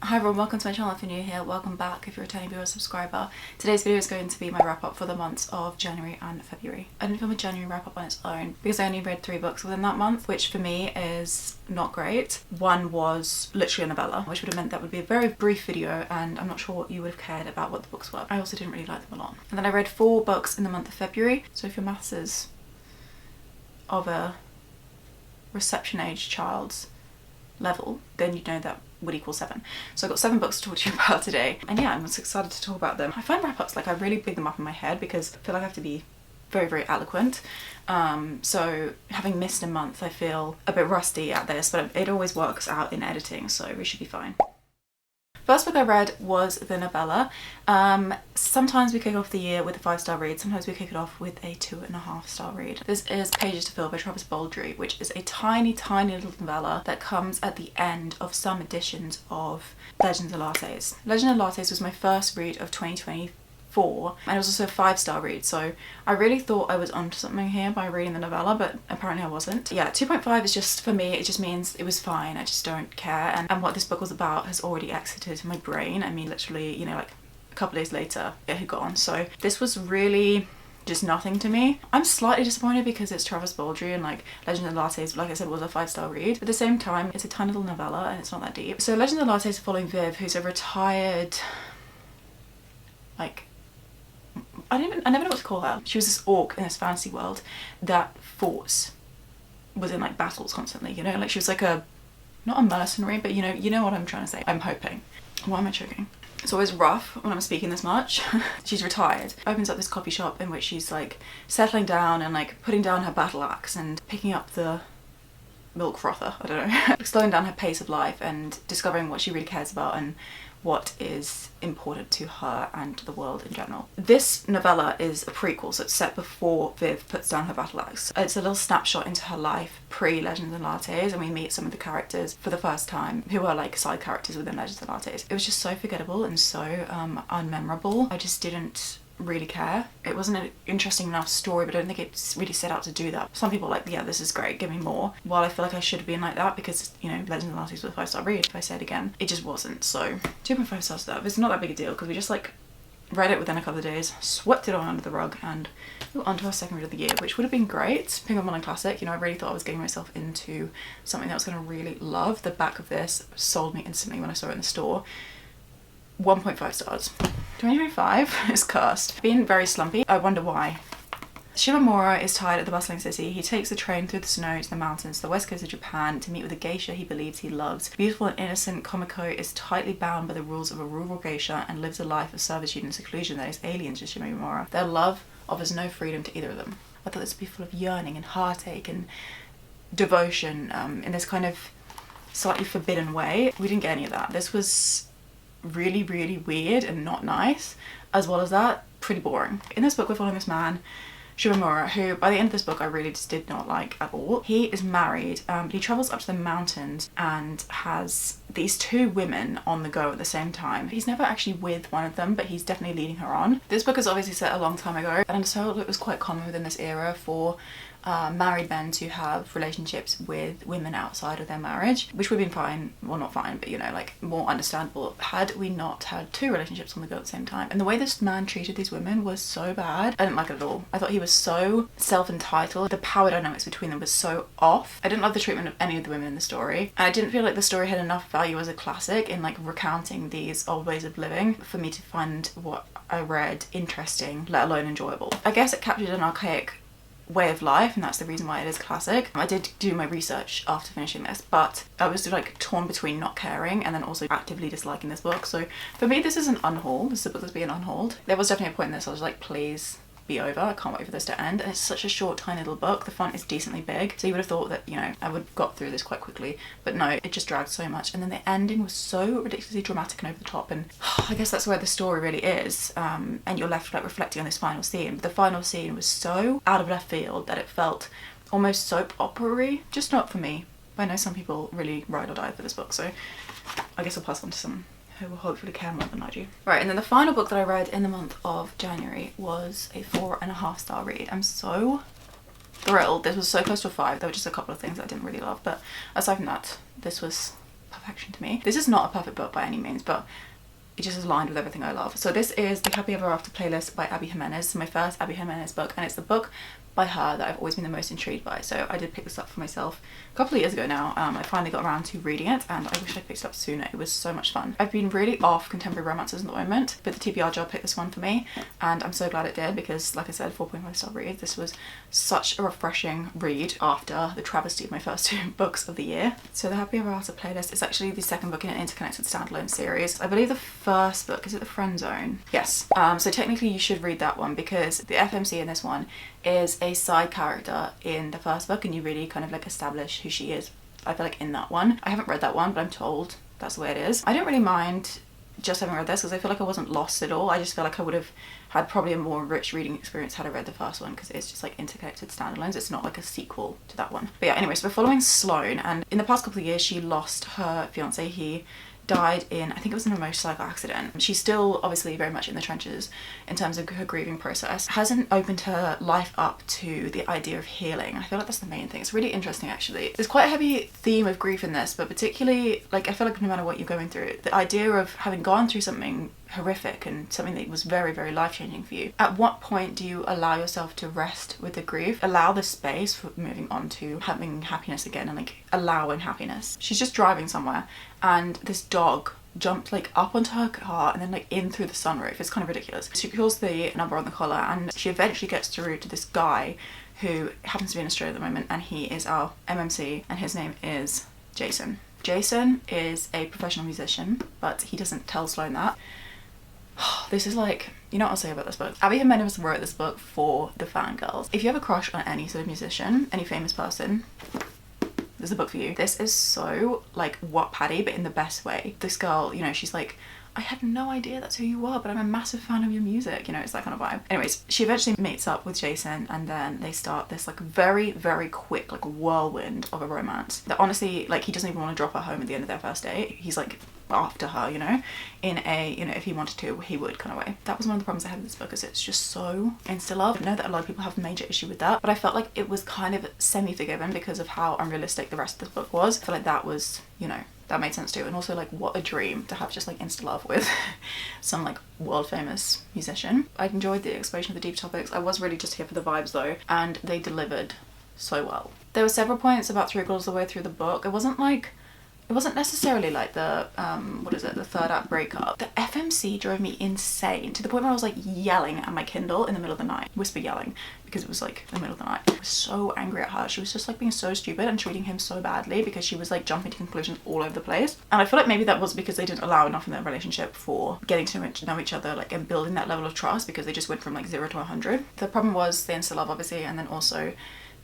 Hi everyone, welcome to my channel if you're new here. Welcome back if you're a returning viewer or subscriber. Today's video is going to be my wrap up for the months of January and February. I didn't film a January wrap up on its own because I only read 3 books within that month, which for me is not great. One was literally a novella, which would have meant that would be a very brief video and I'm not sure you would have cared about what the books were. I also didn't really like them a lot. And then I read 4 books in the month of February, so if your maths is of a reception age child's level, then you'd know that would equal 7. So I've got 7 books to talk to you about today, and yeah, I'm just excited to talk about them. I find wrap-ups, like, I really big them up in my head because I feel like I have to be very, very eloquent. So having missed a month, I feel a bit rusty at this, but it always works out in editing, so we should be fine. First book I read was the novella. Sometimes we kick off the year with a 5-star read, sometimes we kick it off with a 2.5-star read. This is Pages to Fill by Baldree, which is a tiny, tiny little novella that comes at the end of some editions of Legends of Lattes. Legend of Lattes was my first read of 2024, and it was also a 5-star read, so I really thought I was onto something here by reading the novella, but apparently I wasn't. Yeah, 2.5 is just, for me, it just means it was fine. I just don't care, and what this book was about has already exited my brain. I mean, literally, you know, like a couple days later it had gone. So this was really just nothing to me. I'm slightly disappointed because it's Baldree and like Legend of Lattes, like I said, was a 5-star read. But at the same time, it's a tiny little novella and it's not that deep. So Legend of Lattes is following Viv, who's a retired, like, I never know what to call her. She was this orc in this fantasy world that was in like battles constantly, you know, like she was like not a mercenary, but you know what I'm trying to say. I'm hoping. Why am I choking? It's always rough when I'm speaking this much. She's retired. Opens up this coffee shop in which she's like settling down and like putting down her battle axe and picking up the milk frother, I don't know. Slowing down her pace of life and discovering what she really cares about and what is important to her and the world in general. This novella is a prequel, so it's set before Viv puts down her battle axe. It's a little snapshot into her life pre-Legends and Lattes, and we meet some of the characters for the first time who are like side characters within Legends and Lattes. It was just so forgettable and so unmemorable. I just didn't really care. It wasn't an interesting enough story, but I don't think it's really set out to do that. Some people are like, yeah, this is great, give me more. While I feel like I should have been like that because, you know, Legends and Lattes was a 5-star read, if I say it again. It just wasn't, so 2.5 stars to that. It's not that big a deal because we just like read it within a couple of days, swept it all under the rug, and we were on to our second read of the year, which would have been great. Picking up Modern Classic, you know, I really thought I was getting myself into something that I was going to really love. The back of this sold me instantly when I saw it in the store. 1.5 stars. 2025 is cursed. Being very slumpy. I wonder why. Shimamura is tired at the bustling city. He takes the train through the snow to the mountains, the west coast of Japan, to meet with a geisha he believes he loves. Beautiful and innocent Komiko is tightly bound by the rules of a rural geisha and lives a life of servitude and seclusion that is alien to Shimamura. Their love offers no freedom to either of them. I thought this would be full of yearning and heartache and devotion in this kind of slightly forbidden way. We didn't get any of that. This was really, really weird and not nice. As well as that, pretty boring. In this book we're following this man, Shimamura, who by the end of this book I really just did not like at all. He is married, but he travels up to the mountains and has these 2 women on the go at the same time. He's never actually with one of them, but he's definitely leading her on. This book is obviously set a long time ago, and so it was quite common within this era for married men to have relationships with women outside of their marriage, which would have been fine, well not fine, but you know, like more understandable had we not had 2 relationships on the go at the same time. And the way this man treated these women was so bad. I didn't like it at all. I thought he was so self-entitled. The power dynamics between them was so off. I didn't love the treatment of any of the women in the story, and I didn't feel like the story had enough value as a classic in like recounting these old ways of living for me to find what I read interesting, let alone enjoyable. I guess it captured an archaic way of life, and that's the reason why it is a classic. I did do my research after finishing this, but I was like torn between not caring and then also actively disliking this book. So for me, this is an unhaul. This is a book that's being unhauled. There was definitely a point in this I was like, please be over. I can't wait for this to end. And it's such a short, tiny little book. The font is decently big, so you would have thought that, you know, I would have got through this quite quickly, but no, it just dragged so much. And then the ending was so ridiculously dramatic and over the top, and I guess that's where the story really is, and you're left like reflecting on this final scene. But the final scene was so out of left field that it felt almost soap opera-y. Just not for me. But I know some people really ride or die for this book, so I guess I'll pass on to some who will hopefully care more than I do. Right, and then the final book that I read in the month of January was a 4.5-star read. I'm so thrilled. This was so close to a 5. There were just a couple of things I didn't really love, but aside from that, this was perfect. perfection to me. This is not a perfect book by any means, but it just is aligned with everything I love. So this is the Happy Ever After playlist by Abby Jimenez. It's my first Abby Jimenez book, and it's the book by her that I've always been the most intrigued by. So I did pick this up for myself a couple of years ago now. I finally got around to reading it, and I wish I picked it up sooner. It was so much fun. I've been really off contemporary romances at the moment, but the TBR job picked this one for me, and I'm so glad it did because, like I said, 4.5 star read. This was such a refreshing read after the travesty of my first 2 books of the year. So the Happy Ever After playlist is actually the second book in an interconnected standalone series. I believe the first book, is it The Friend Zone? Yes. So technically you should read that one because the FMC in this one is a side character in the first book, and you really kind of like establish who she is, I feel like, in that one. I haven't read that one, but I'm told that's the way it is. I don't really mind just having read this because I feel like I wasn't lost at all. I just feel like I would have had probably a more rich reading experience had I read the first one because it's just like interconnected standalones. It's not like a sequel to that one. But yeah, anyway, so we're following Sloane, and in the past couple of years she lost her fiance. He died in, I think it was in a motorcycle accident. She's still obviously very much in the trenches in terms of her grieving process. Hasn't opened her life up to the idea of healing. I feel like that's the main thing. It's really interesting actually. There's quite a heavy theme of grief in this, but particularly, like, I feel like no matter what you're going through, the idea of having gone through something horrific and something that was very, very life-changing for you, at what point do you allow yourself to rest with the grief, allow the space for moving on to having happiness again, and like allowing happiness? She's just driving somewhere and this dog jumped like up onto her car and then like in through the sunroof. It's kind of ridiculous. She calls the number on the collar and she eventually gets through to this guy who happens to be in Australia at the moment, and he is our MMC, and his name is Jason. Jason is a professional musician, but he doesn't tell Sloane that. This is like, you know what I'll say about this book? Abby Jimenez wrote this book for the fangirls. If you have a crush on any sort of musician, any famous person, there's a book for you. This is so like Wattpaddy, but in the best way. This girl, you know, she's like, I had no idea that's who you are, but I'm a massive fan of your music. You know, it's that kind of vibe. Anyways, she eventually meets up with Jason, and then they start this like very, very quick like whirlwind of a romance that honestly, like, he doesn't even want to drop her home at the end of their first date. He's like after her, you know, in a, you know, if he wanted to, he would kind of way. That was one of the problems I had with this book, is it's just so insta-love. I know that a lot of people have a major issue with that, but I felt like it was kind of semi-forgiven because of how unrealistic the rest of this book was. I feel like that was, you know, that made sense too. And also, like, what a dream to have just like insta-love with some like world famous musician. I enjoyed the exploration of the deep topics. I was really just here for the vibes though, and they delivered so well. There were several points about 3/4 of the way through the book. It wasn't necessarily like the the third act breakup. The FMC drove me insane to the point where I was like yelling at my Kindle in the middle of the night, whisper yelling, because it was like the middle of the night. I was so angry at her. She was just like being so stupid and treating him so badly because she was like jumping to conclusions all over the place. And I feel like maybe that was because they didn't allow enough in their relationship for getting to know each other, like, and building that level of trust, because they just went from like 0 to 100. The problem was the insta-love, obviously, and then also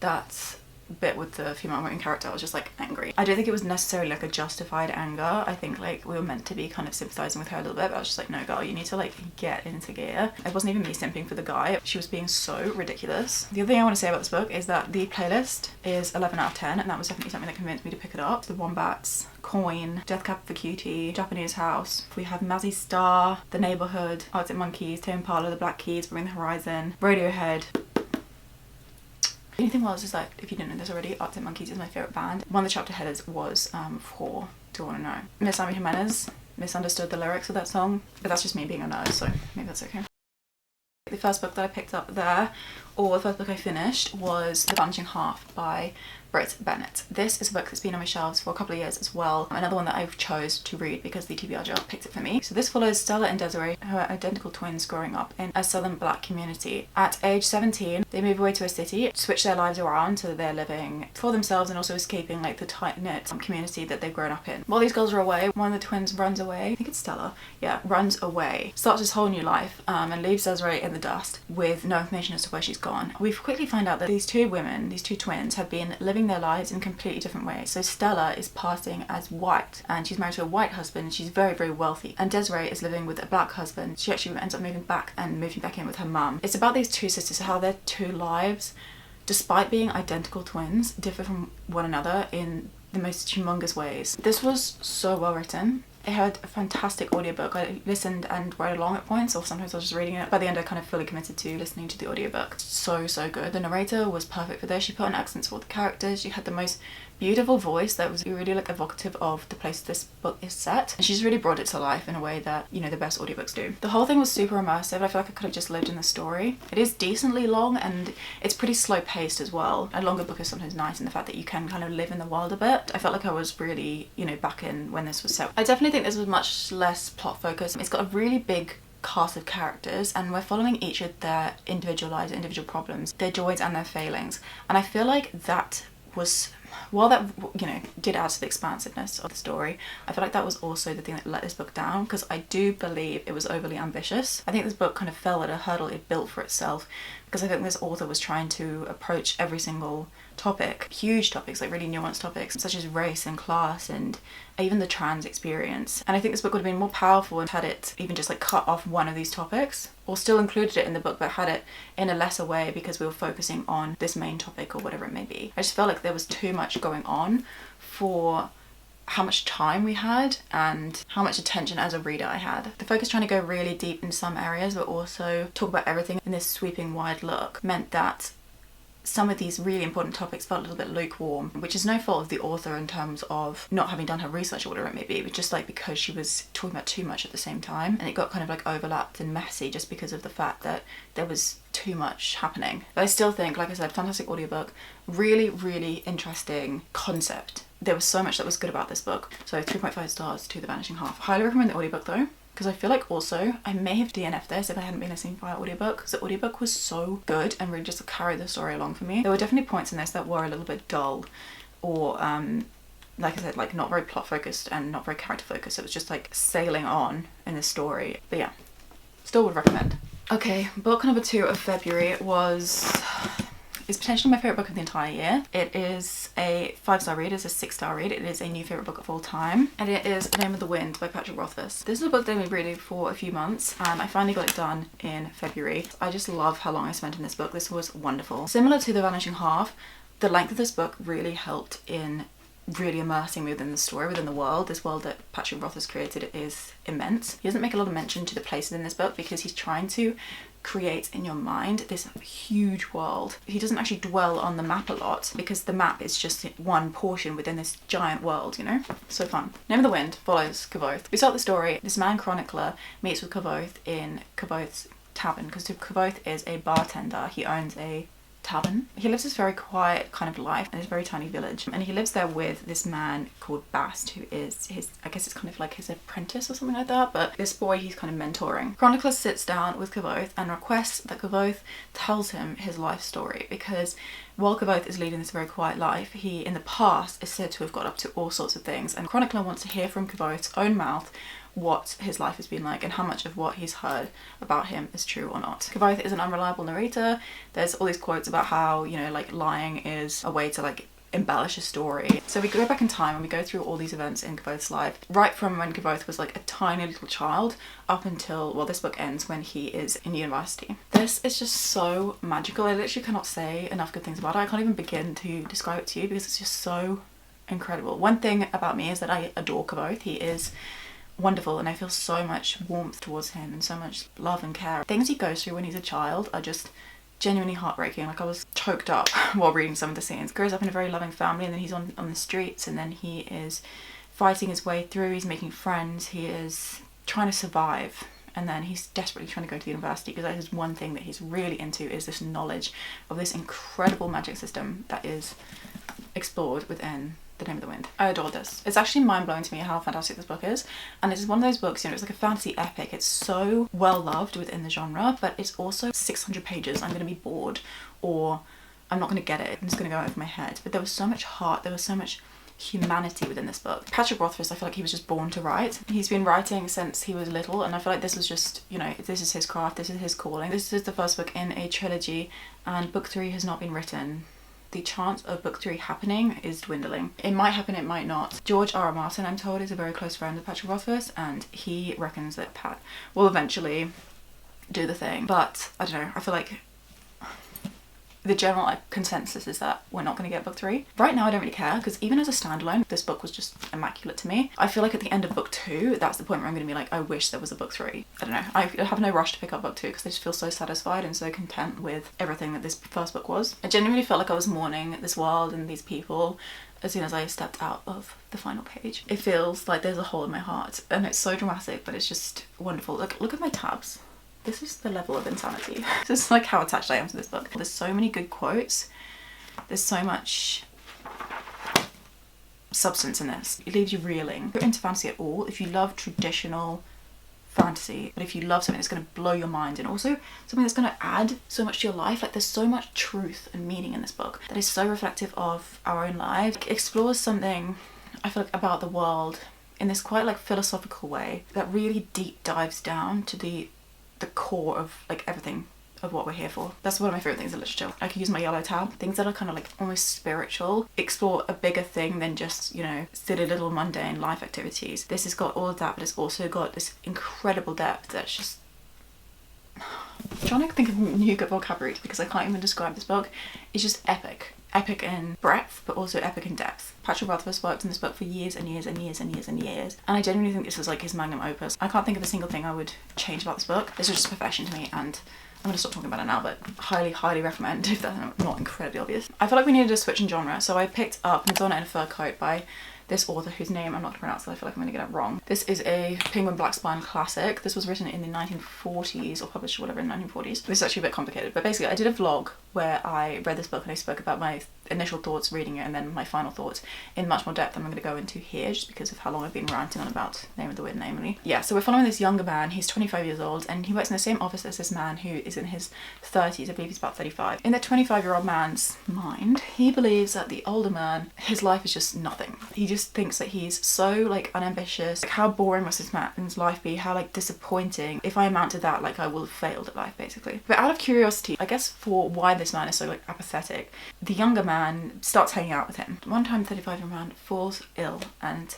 that bit with the female main character. I was just like angry. I don't think it was necessarily like a justified anger. I think like we were meant to be kind of sympathizing with her a little bit, but I was just like, no girl, you need to like get into gear. It wasn't even me simping for the guy. She was being so ridiculous. The other thing I want to say about this book is that the playlist is 11 out of 10, and that was definitely something that convinced me to pick it up. The Wombats, Coin, Death Cab for Cutie, Japanese House. We have Mazzy Star, The Neighborhood, Arctic Monkeys, Tame Impala, The Black Keys, Bring the Horizon, Radiohead. The only thing was is that, if you didn't know this already, Arctic Monkeys is my favourite band. One of the chapter headers was for Do You Wanna Know. Miss Abby Jimenez misunderstood the lyrics of that song, but that's just me being a nerd, so maybe that's okay. The first book that I picked up there, or the first book I finished, was The Vanishing Half by Brit, Bennett. This is a book that's been on my shelves for a couple of years as well. Another one that I've chose to read because the TBR job picked it for me. So this follows Stella and Desiree, who are identical twins growing up in a southern black community. At age 17, they move away to a city, switch their lives around so that they're living for themselves and also escaping like the tight-knit community that they've grown up in. While these girls are away, one of the twins runs away. I think it's Stella. Yeah, runs away. Starts this whole new life and leaves Desiree in the dust with no information as to where she's gone. We quickly find out that these two women, these two twins, have been living their lives in completely different ways. So Stella is passing as white, and she's married to a white husband, and she's very, very wealthy. And Desiree is living with a black husband. She actually ends up moving back in with her mum. It's about these two sisters, how their two lives, despite being identical twins, differ from one another in the most humongous ways. This was so well written. It had a fantastic audiobook. I listened and read along at points, or sometimes I was just reading it. By the end, I kind of fully committed to listening to the audiobook. So good. The narrator was perfect for this. She put on accents for all the characters. She had the most beautiful voice that was really like evocative of the place this book is set, and she's really brought it to life in a way that, you know, the best audiobooks do. The whole thing was super immersive. I feel like I could have just lived in the story. It is decently long and it's pretty slow paced as well. A longer book is sometimes nice in the fact that you can kind of live in the world a bit. I felt like I was really, you know, back in when this was set. I definitely think this was much less plot focused. It's got a really big cast of characters and we're following each of their individual lives, individual problems, their joys and their failings, and I feel like that was, while that, you know, did add to the expansiveness of the story, I feel like that was also the thing that let this book down, because I do believe it was overly ambitious. I think this book kind of fell at a hurdle it built for itself, because I think this author was trying to approach every single topic, huge topics, like really nuanced topics such as race and class and even the trans experience, and I think this book would have been more powerful and had it even just like cut off one of these topics, or still included it in the book but had it in a lesser way because we were focusing on this main topic or whatever it may be. I just felt like there was too much going on for how much time we had and how much attention as a reader I had. The focus trying to go really deep in some areas but also talk about everything in this sweeping wide look meant that some of these really important topics felt a little bit lukewarm, which is no fault of the author in terms of not having done her research or whatever it may be, but just like because she was talking about too much at the same time and it got kind of like overlapped and messy just because of the fact that there was too much happening. But I still think, like I said, fantastic audiobook, really, really interesting concept. There was so much that was good about this book. So 3.5 stars to The Vanishing Half. Highly recommend the audiobook though, because I feel like also I may have DNF'd this if I hadn't been listening via audiobook, because the audiobook was so good and really just carried the story along for me. There were definitely points in this that were a little bit dull or like I said, like not very plot focused and not very character focused. It was just like sailing on in the story. But yeah, still would recommend. Okay, book number 2 of February is potentially my favourite book of the entire year. It is a 5-star read, it's a 6-star read, it is a new favourite book of all time, and it is The Name of the Wind by Patrick Rothfuss. This is a book that I've been reading for a few months and I finally got it done in February. I just love how long I spent in this book. This was wonderful. Similar to The Vanishing Half, the length of this book really helped in really immersing me within the story, within the world. This world that Patrick Rothfuss created is immense. He doesn't make a lot of mention to the places in this book because he's trying to create in your mind this huge world. He doesn't actually dwell on the map a lot because the map is just one portion within this giant world, you know? So fun. Name of the Wind follows Kavoth. We start the story, this man chronicler meets with Kavoth in Kavoth's tavern, because Kavoth is a bartender. He owns a tavern. He lives this very quiet kind of life in this very tiny village, and he lives there with this man called Bast, who is his, I guess it's kind of like his apprentice or something like that, but this boy he's kind of mentoring. Chronicler sits down with Kavoth and requests that Kavoth tells him his life story, because while Kavoth is leading this very quiet life, he in the past is said to have got up to all sorts of things, and Chronicler wants to hear from Kavoth's own mouth what his life has been like and how much of what he's heard about him is true or not. Kavoth is an unreliable narrator. There's all these quotes about how, you know, like lying is a way to like embellish a story. So we go back in time and we go through all these events in Kavoth's life, right from when Kavoth was like a tiny little child up until, well, this book ends when he is in university. This is just so magical. I literally cannot say enough good things about it. I can't even begin to describe it to you because it's just so incredible. One thing about me is that I adore Kavoth. He is wonderful and I feel so much warmth towards him and so much love and care. Things he goes through when he's a child are just genuinely heartbreaking. Like I was choked up while reading some of the scenes. Grows up in a very loving family and then he's on the streets and then he is fighting his way through, he's making friends, he is trying to survive, and then he's desperately trying to go to the university because that is one thing that he's really into, is this knowledge of this incredible magic system that is explored within The Name of the Wind. I adore this. It's actually mind-blowing to me how fantastic this book is, and it's one of those books, you know, it's like a fantasy epic. It's so well loved within the genre, but it's also 600 pages. I'm going to be bored or I'm not going to get it. I'm just going to go over my head. But there was so much heart, there was so much humanity within this book. Patrick Rothfuss, I feel like he was just born to write. He's been writing since he was little, and I feel like this was just, you know, this is his craft, this is his calling. This is the first book in a trilogy, and book 3 has not been written. The chance of book 3 happening is dwindling. It might happen, it might not. George R. R. Martin, I'm told, is a very close friend of Patrick Rothfuss, and he reckons that Pat will eventually do the thing. But I don't know, I feel like the general consensus is that we're not going to get book 3. Right now I don't really care, because even as a standalone, this book was just immaculate to me. I feel like at the end of book 2, that's the point where I'm going to be like, I wish there was a book 3. I don't know, I have no rush to pick up book 2 because I just feel so satisfied and so content with everything that this first book was. I genuinely felt like I was mourning this world and these people as soon as I stepped out of the final page. It feels like there's a hole in my heart, and it's so dramatic, but it's just wonderful. Look at my tabs. This is the level of insanity. This is like how attached I am to this book. There's so many good quotes. There's so much substance in this. It leaves you reeling. If you're into fantasy at all, if you love traditional fantasy, but if you love something that's going to blow your mind, and also something that's going to add so much to your life, like there's so much truth and meaning in this book that is so reflective of our own lives. It explores something, I feel like, about the world in this quite like philosophical way that really deep dives down to the core of like everything of what we're here for. That's one of my favorite things in literature. I can use my yellow tab. Things that are kind of like almost spiritual, explore a bigger thing than just, you know, silly little mundane life activities. This has got all of that, but it's also got this incredible depth that's just... I'm trying to think of new good vocabulary because I can't even describe this book. It's just epic. Epic in breadth, but also epic in depth. Patrick Rothfuss worked in this book for years and years and years and years and years. And I genuinely think this was like his magnum opus. I can't think of a single thing I would change about this book. This was just perfection to me, and I'm going to stop talking about it now, but highly recommend if that's not incredibly obvious. I feel like we needed a switch in genre, so I picked up Madonna in a Fur Coat by this author whose name I'm not going to pronounce, so I feel like I'm going to get it wrong. This is a Penguin Black Spine classic. This was written in the 1940s, or published or whatever in the 1940s. This is actually a bit complicated, but basically I did a vlog where I read this book and I spoke about my initial thoughts reading it and then my final thoughts in much more depth than I'm going to go into here, just because of how long I've been ranting on about Name of the Wind, namely. Yeah, so we're following this younger man. He's 25 years old and he works in the same office as this man who is in his 30s. I believe he's about 35. In the 25-year-old man's mind, he believes that the older man, his life is just nothing. He just thinks that he's so like unambitious. Like, how boring must this man's life be? How like disappointing. If I amount to that, like I will have failed at life, basically. But out of curiosity, I guess, for why this man is so like apathetic, the younger man starts hanging out with him. One time, the 35-year-old man falls ill, and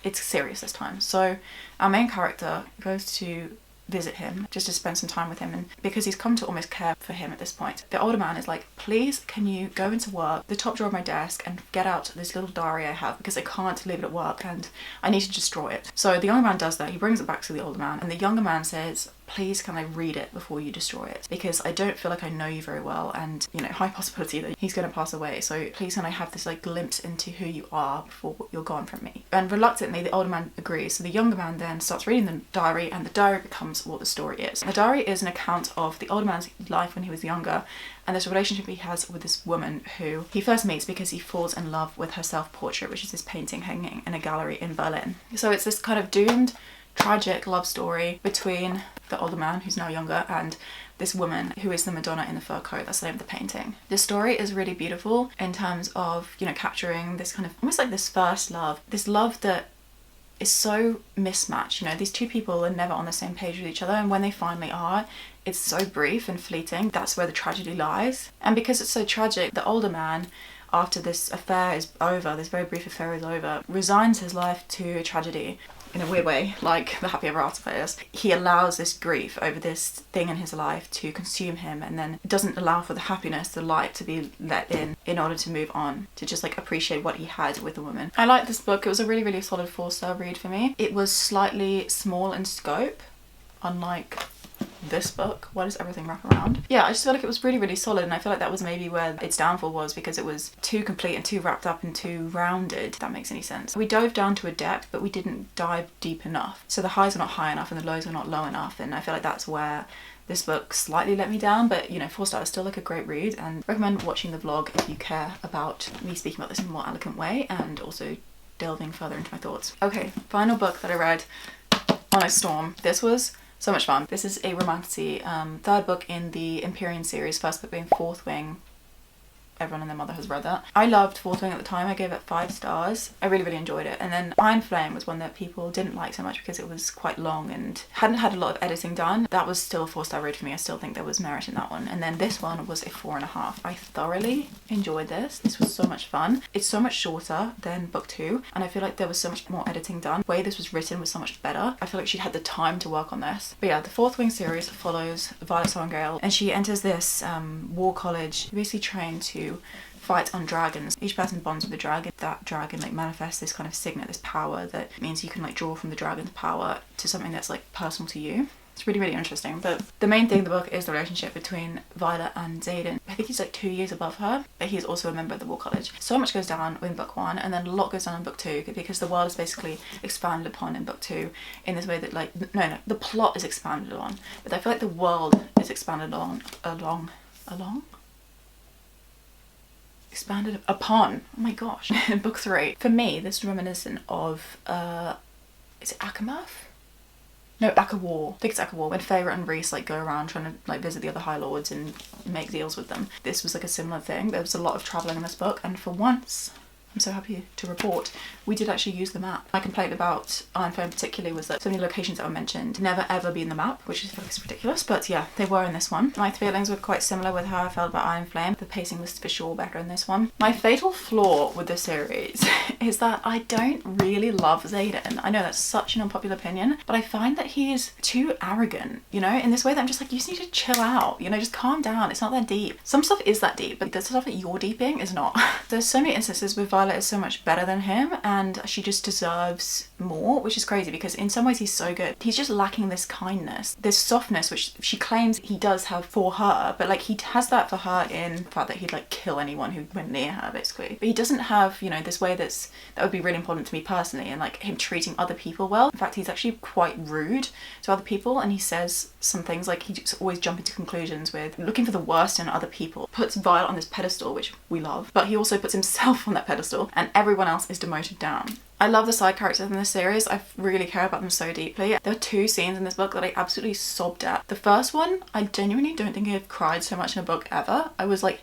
it's serious this time. So our main character goes to visit him just to spend some time with him, and because he's come to almost care for him at this point, the older man is like, please can you go into work, the top drawer of my desk, and get out this little diary I have because I can't leave it at work and I need to destroy it. So the younger man does that. He brings it back to the older man, and the younger man says, please can I read it before you destroy it, because I don't feel like I know you very well, and you know, high possibility that he's going to pass away, so please can I have this like glimpse into who you are before you're gone from me. And reluctantly the older man agrees, so the younger man then starts reading the diary, and the diary becomes what the story is. The diary is an account of the older man's life when he was younger, and this relationship he has with this woman who he first meets because he falls in love with her self-portrait, which is this painting hanging in a gallery in Berlin. So it's this kind of doomed, tragic love story between the older man, who's now younger, and this woman who is the Madonna in the Fur Coat. That's the name of the painting. The story is really beautiful in terms of, you know, capturing this kind of almost like this first love, this love that is so mismatched. You know, these two people are never on the same page with each other, and when they finally are, it's so brief and fleeting. That's where the tragedy lies. And because it's so tragic, the older man, after this affair is over, this very brief affair is over, resigns his life to a tragedy. In a weird way, like the Happy Ever After players. He allows this grief over this thing in his life to consume him, and then doesn't allow for the happiness, the light to be let in order to move on, to just like appreciate what he had with the woman. I like this book. It was a really solid 4-star read for me. It was slightly small in scope, unlike this book. Why does everything wrap around? Yeah, I just feel like it was really solid, and I feel like that was maybe where its downfall was, because it was too complete and too wrapped up and too rounded, if that makes any sense. We dove down to a depth, but we didn't dive deep enough. So the highs were not high enough and the lows were not low enough, and I feel like that's where this book slightly let me down. But you know, 4 stars is still like a great read, and recommend watching the vlog if you care about me speaking about this in a more eloquent way and also delving further into my thoughts. Okay, final book that I read on a storm. This was so much fun. This is a romantasy, 3rd book in the Empyrean series, 1st book being Fourth Wing. Everyone and their mother has read that. I loved Fourth Wing at the time. I gave it 5 stars. I really enjoyed it. And then Iron Flame was one that people didn't like so much because it was quite long and hadn't had a lot of editing done. That was still a 4-star read for me. I still think there was merit in that one. And then this one was a 4.5. I thoroughly enjoyed this. This was so much fun. It's so much shorter than book 2, and I feel like there was so much more editing done. The way this was written was so much better. I feel like she'd had the time to work on this. But yeah, the Fourth Wing series follows Violet Songale, and she enters this war college, basically trained to fight on dragons. Each person bonds with a dragon. That dragon like manifests this kind of signet, this power that means you can like draw from the dragon's power to something that's like personal to you. It's really, really interesting. But the main thing in the book is the relationship between Violet and Xaden. I think he's like 2 years above her, but he's also a member of the War College. So much goes down in book 1, and then a lot goes down in book 2, because the world is basically expanded upon in book 2 in this way that like, no, the plot is expanded on, but I feel like the world is expanded expanded upon. Oh my gosh. In book 3. For me, this is reminiscent of, is it Akamath? No, Akawar. I think it's Akawar. When Feyre and Rhys like go around trying to like visit the other High Lords and make deals with them. This was like a similar thing. There was a lot of travelling in this book, and for once, I'm so happy to report, we did actually use the map. My complaint about Ironflame particularly was that so many locations that were mentioned never ever be in the map, which is ridiculous, but yeah, they were in this one. My feelings were quite similar with how I felt about Ironflame. The pacing was for sure better in this one. My fatal flaw with this series is that I don't really love Xaden. I know that's such an unpopular opinion, but I find that he is too arrogant, you know, in this way that I'm just like, you just need to chill out, you know, just calm down. It's not that deep. Some stuff is that deep, but the stuff that you're deeping is not. There's so many instances with Violet is so much better than him, and she just deserves more, which is crazy because in some ways he's so good. He's just lacking this kindness, this softness, which she claims he does have for her, but like he has that for her in the fact that he'd like kill anyone who went near her basically. But he doesn't have, you know, this way that would be really important to me personally, and like him treating other people well. In fact, he's actually quite rude to other people, and he says some things like he just always jump into conclusions with looking for the worst in other people. Puts Violet on this pedestal, which we love, but he also puts himself on that pedestal, and everyone else is demoted down. I love the side characters in this series. I really care about them so deeply. There are 2 scenes in this book that I absolutely sobbed at. The first one, I genuinely don't think I've cried so much in a book ever. I was like,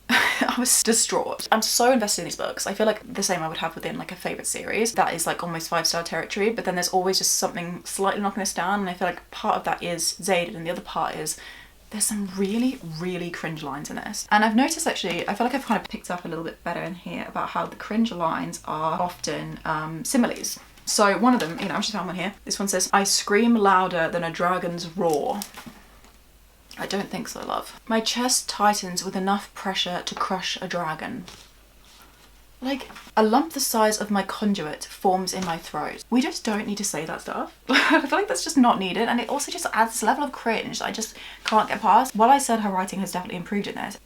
I was distraught. I'm so invested in these books. I feel like the same I would have within like a favourite series. That is like almost 5-star territory, but then there's always just something slightly knocking us down, and I feel like part of that is Xaden, and the other part is there's some really, really cringe lines in this. And I've noticed actually, I feel like I've kind of picked up a little bit better in here about how the cringe lines are often similes. So one of them, you know, I just found one here. This one says, "I scream louder than a dragon's roar." I don't think so, love. "My chest tightens with enough pressure to crush a dragon." Like, "A lump the size of my conduit forms in my throat." We just don't need to say that stuff. I feel like that's just not needed, and it also just adds this level of cringe that I just can't get past. While I said her writing has definitely improved in this,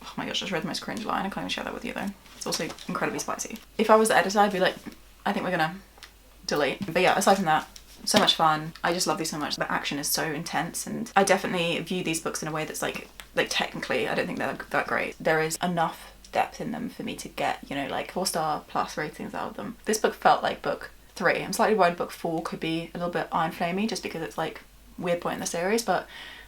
oh my gosh, I just read the most cringe line. I can't even share that with you though. It's also incredibly spicy. If I was the editor, I'd be like, I think we're gonna delete. But yeah, aside from that, so much fun. I just love these so much. The action is so intense, and I definitely view these books in a way that's like technically, I don't think they're that great. There is enough depth in them for me to get, you know, like 4-star plus ratings out of them. This book felt like book 3. I'm slightly worried book 4 could be a little bit Ironflamey just because it's like weird point in the series, but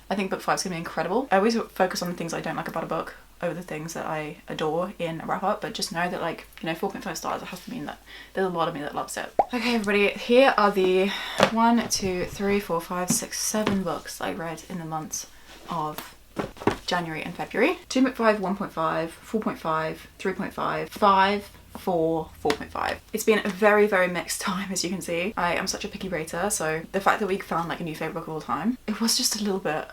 I think book 5 is gonna be incredible. I always focus on the things I don't like about a book over the things that I adore in a wrap up, but just know that, like, you know, 4.5 stars, it has to mean that there's a lot of me that loves it. Okay everybody, here are the 1, 2, 3, 4, 5, 6, 7 books I read in the months of January and February. 2.5, 1.5, 4.5, 3.5, 5, 4, 4.5. It's been a very, very mixed time, as you can see. I am such a picky rater, so the fact that we found like a new favourite book of all time, it was just a little bit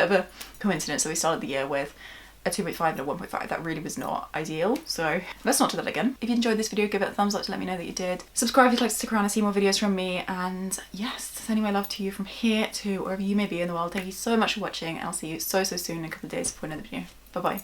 of a coincidence that we started the year with a 2.5 and a 1.5. That really was not ideal, so let's not do that again. If you enjoyed this video, give it a thumbs up to let me know that you did. Subscribe if you'd like to stick around and see more videos from me, and yes, sending my love to you from here to wherever you may be in the world. Thank you so much for watching, and I'll see you so soon in a couple of days for another video. Bye bye.